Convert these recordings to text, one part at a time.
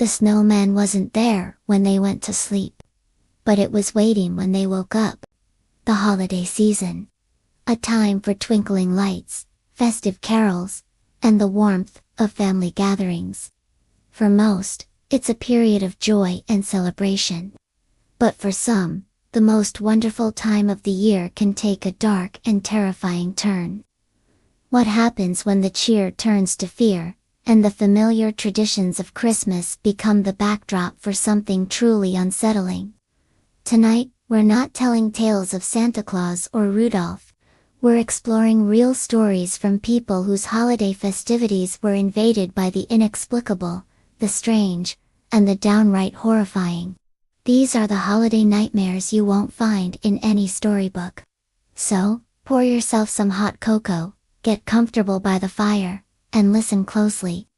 The snowman wasn't there when they went to sleep, but it was waiting when they woke up. The holiday season. A time for twinkling lights, festive carols, and the warmth of family gatherings. For most, it's a period of joy and celebration. But for some, the most wonderful time of the year can take a dark and terrifying turn. What happens when the cheer turns to fear, and the familiar traditions of Christmas become the backdrop for something truly unsettling? Tonight, we're not telling tales of Santa Claus or Rudolph. We're exploring real stories from people whose holiday festivities were invaded by the inexplicable, the strange, and the downright horrifying. These are the holiday nightmares you won't find in any storybook. So, pour yourself some hot cocoa, get comfortable by the fire, and listen closely.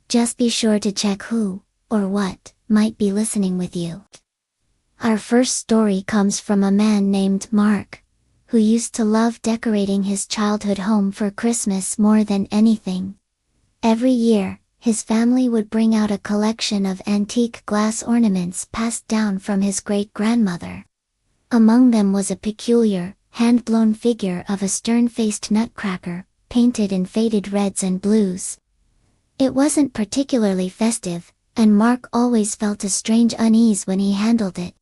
Just be sure to check who, or what, might be listening with you. Our first story comes from a man named Mark, who used to love decorating his childhood home for Christmas more than anything. Every year, his family would bring out a collection of antique glass ornaments passed down from his great-grandmother. Among them was a peculiar, hand-blown figure of a stern-faced nutcracker, painted in faded reds and blues. It wasn't particularly festive, and Mark always felt a strange unease when he handled it.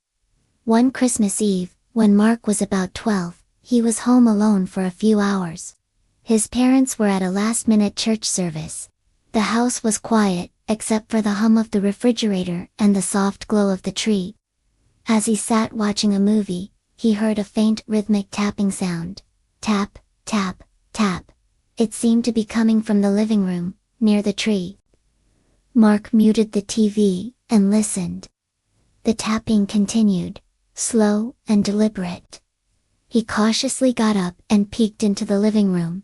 One Christmas Eve, when Mark was about 12, he was home alone for a few hours. His parents were at a last-minute church service. The house was quiet, except for the hum of the refrigerator and the soft glow of the tree. As he sat watching a movie, he heard a faint rhythmic tapping sound. Tap, tap, tap. It seemed to be coming from the living room, near the tree. Mark muted the TV, and listened. The tapping continued, slow and deliberate. He cautiously got up and peeked into the living room.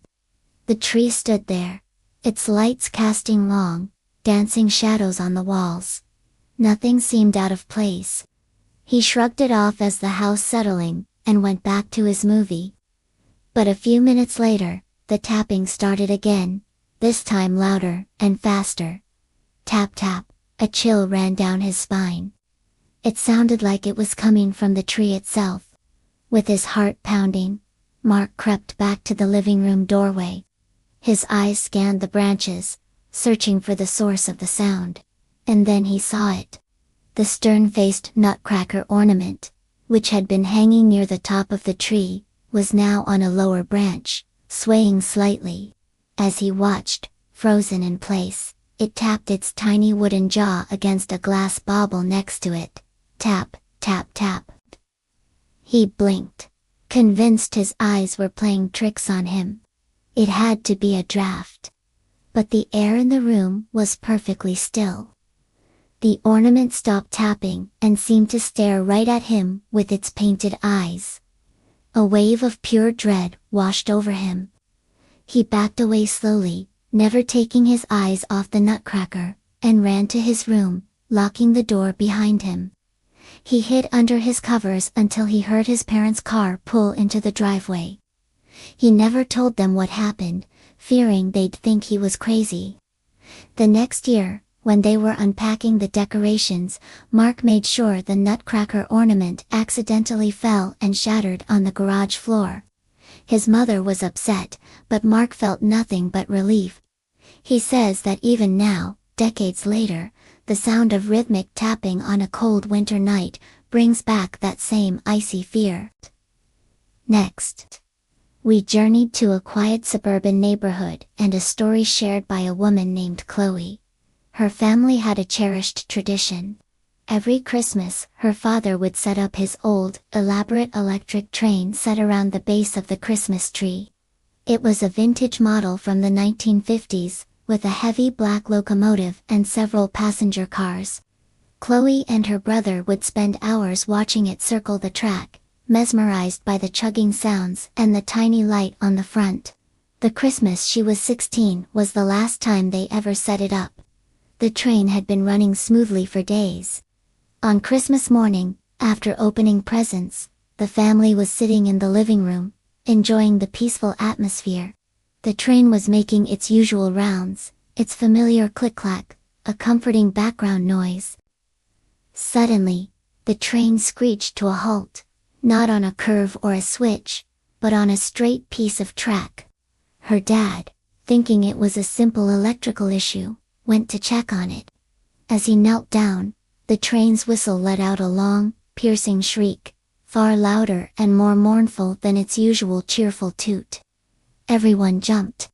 The tree stood there, its lights casting long, dancing shadows on the walls. Nothing seemed out of place. He shrugged it off as the house settling, and went back to his movie. But a few minutes later, the tapping started again, this time louder and faster. Tap tap, a chill ran down his spine. It sounded like it was coming from the tree itself. With his heart pounding, Mark crept back to the living room doorway. His eyes scanned the branches, searching for the source of the sound. And then he saw it. The stern-faced nutcracker ornament, which had been hanging near the top of the tree, was now on a lower branch, swaying slightly. As he watched, frozen in place, it tapped its tiny wooden jaw against a glass bauble next to it. Tap, tap, tap. He blinked, convinced his eyes were playing tricks on him. It had to be a draft. But the air in the room was perfectly still. The ornament stopped tapping and seemed to stare right at him with its painted eyes. A wave of pure dread washed over him. He backed away slowly, never taking his eyes off the nutcracker, and ran to his room, locking the door behind him. He hid under his covers until he heard his parents' car pull into the driveway. He never told them what happened, fearing they'd think he was crazy. The next year, when they were unpacking the decorations, Mark made sure the nutcracker ornament accidentally fell and shattered on the garage floor. His mother was upset, but Mark felt nothing but relief. He says that even now, decades later, the sound of rhythmic tapping on a cold winter night brings back that same icy fear. Next, we journeyed to a quiet suburban neighborhood and a story shared by a woman named Chloe. Her family had a cherished tradition. Every Christmas, her father would set up his old, elaborate electric train set around the base of the Christmas tree. It was a vintage model from the 1950s, with a heavy black locomotive and several passenger cars. Chloe and her brother would spend hours watching it circle the track, mesmerized by the chugging sounds and the tiny light on the front. The Christmas she was 16 was the last time they ever set it up. The train had been running smoothly for days. On Christmas morning, after opening presents, the family was sitting in the living room, enjoying the peaceful atmosphere. The train was making its usual rounds, its familiar click-clack, a comforting background noise. Suddenly, the train screeched to a halt, not on a curve or a switch, but on a straight piece of track. Her dad, thinking it was a simple electrical issue, went to check on it. As he knelt down, the train's whistle let out a long, piercing shriek, far louder and more mournful than its usual cheerful toot. Everyone jumped.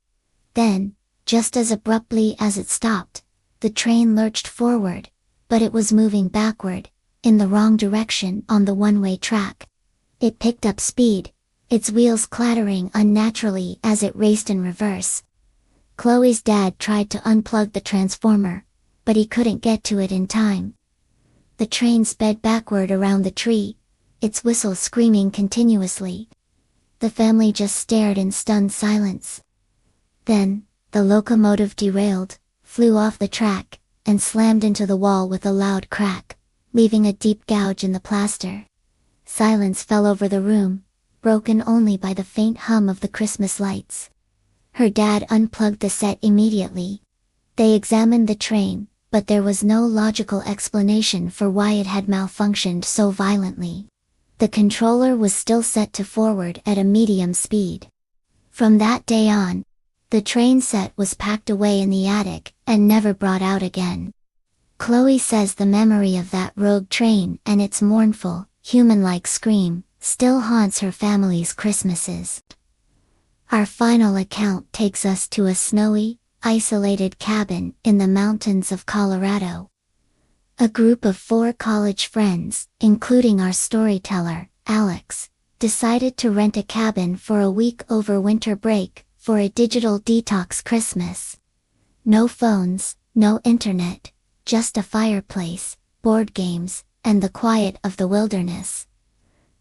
Then, just as abruptly as it stopped, the train lurched forward, but it was moving backward, in the wrong direction on the one-way track. It picked up speed, its wheels clattering unnaturally as it raced in reverse. Chloe's dad tried to unplug the transformer, but he couldn't get to it in time. The train sped backward around the tree, its whistle screaming continuously. The family just stared in stunned silence. Then, the locomotive derailed, flew off the track, and slammed into the wall with a loud crack, leaving a deep gouge in the plaster. Silence fell over the room, broken only by the faint hum of the Christmas lights. Her dad unplugged the set immediately. They examined the train, but there was no logical explanation for why it had malfunctioned so violently. The controller was still set to forward at a medium speed. From that day on, the train set was packed away in the attic and never brought out again. Chloe says the memory of that rogue train and its mournful, human-like scream still haunts her family's Christmases. Our final account takes us to a snowy, isolated cabin in the mountains of Colorado. A group of 4 college friends, including our storyteller, Alex, decided to rent a cabin for a week over winter break for a digital detox Christmas. No phones, no internet, just a fireplace, board games, and the quiet of the wilderness.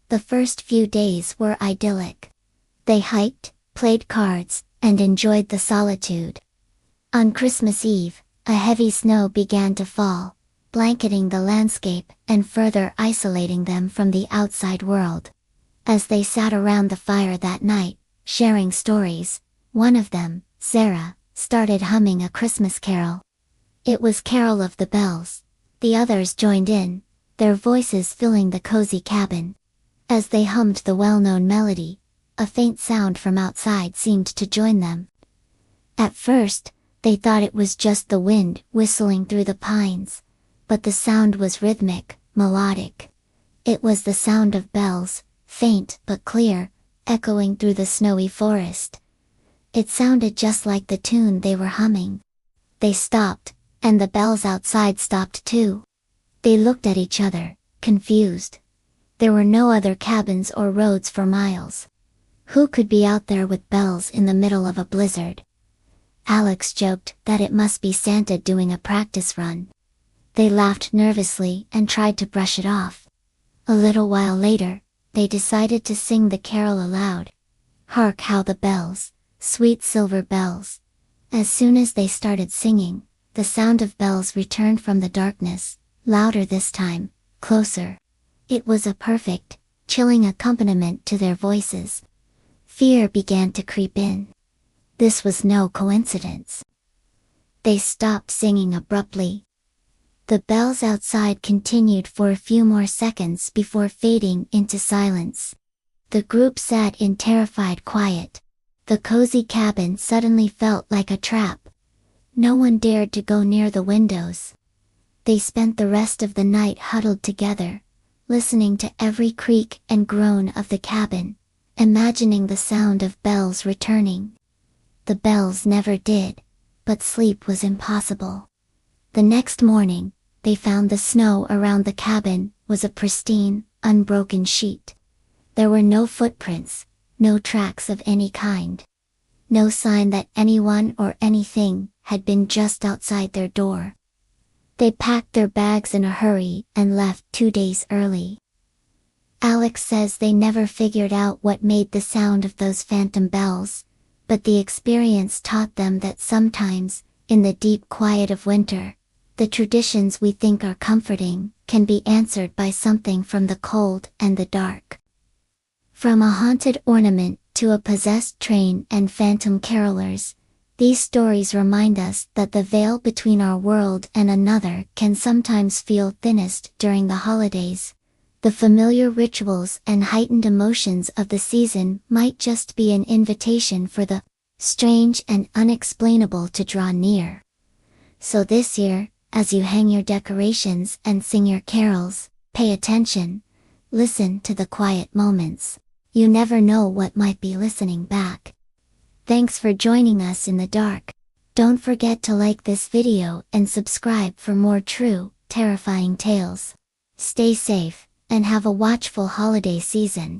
The first few days were idyllic. They hiked, played cards, and enjoyed the solitude. On Christmas Eve, a heavy snow began to fall, blanketing the landscape and further isolating them from the outside world. As they sat around the fire that night, sharing stories, one of them, Sarah, started humming a Christmas carol. It was Carol of the Bells. The others joined in, their voices filling the cozy cabin. As they hummed the well-known melody, a faint sound from outside seemed to join them. At first, they thought it was just the wind whistling through the pines, but the sound was rhythmic, melodic. It was the sound of bells, faint but clear, echoing through the snowy forest. It sounded just like the tune they were humming. They stopped, and the bells outside stopped too. They looked at each other, confused. There were no other cabins or roads for miles. Who could be out there with bells in the middle of a blizzard? Alex joked that it must be Santa doing a practice run. They laughed nervously and tried to brush it off. A little while later, they decided to sing the carol aloud. Hark how the bells, sweet silver bells. As soon as they started singing, the sound of bells returned from the darkness, louder this time, closer. It was a perfect, chilling accompaniment to their voices. Fear began to creep in. This was no coincidence. They stopped singing abruptly. The bells outside continued for a few more seconds before fading into silence. The group sat in terrified quiet. The cozy cabin suddenly felt like a trap. No one dared to go near the windows. They spent the rest of the night huddled together, listening to every creak and groan of the cabin, imagining the sound of bells returning. The bells never did, but sleep was impossible. The next morning, they found the snow around the cabin was a pristine, unbroken sheet. There were no footprints, no tracks of any kind. No sign that anyone or anything had been just outside their door. They packed their bags in a hurry and left 2 days early. Alex says they never figured out what made the sound of those phantom bells, but the experience taught them that sometimes, in the deep quiet of winter, the traditions we think are comforting can be answered by something from the cold and the dark. From a haunted ornament to a possessed train and phantom carolers, These stories remind us that the veil between our world and another can sometimes feel thinnest during the holidays. The familiar rituals and heightened emotions of the season might just be an invitation for the strange and unexplainable to draw near. So this year, as you hang your decorations and sing your carols, pay attention. Listen to the quiet moments. You never know what might be listening back. Thanks for joining us in the dark. Don't forget to like this video and subscribe for more true, terrifying tales. Stay safe, and have a watchful holiday season.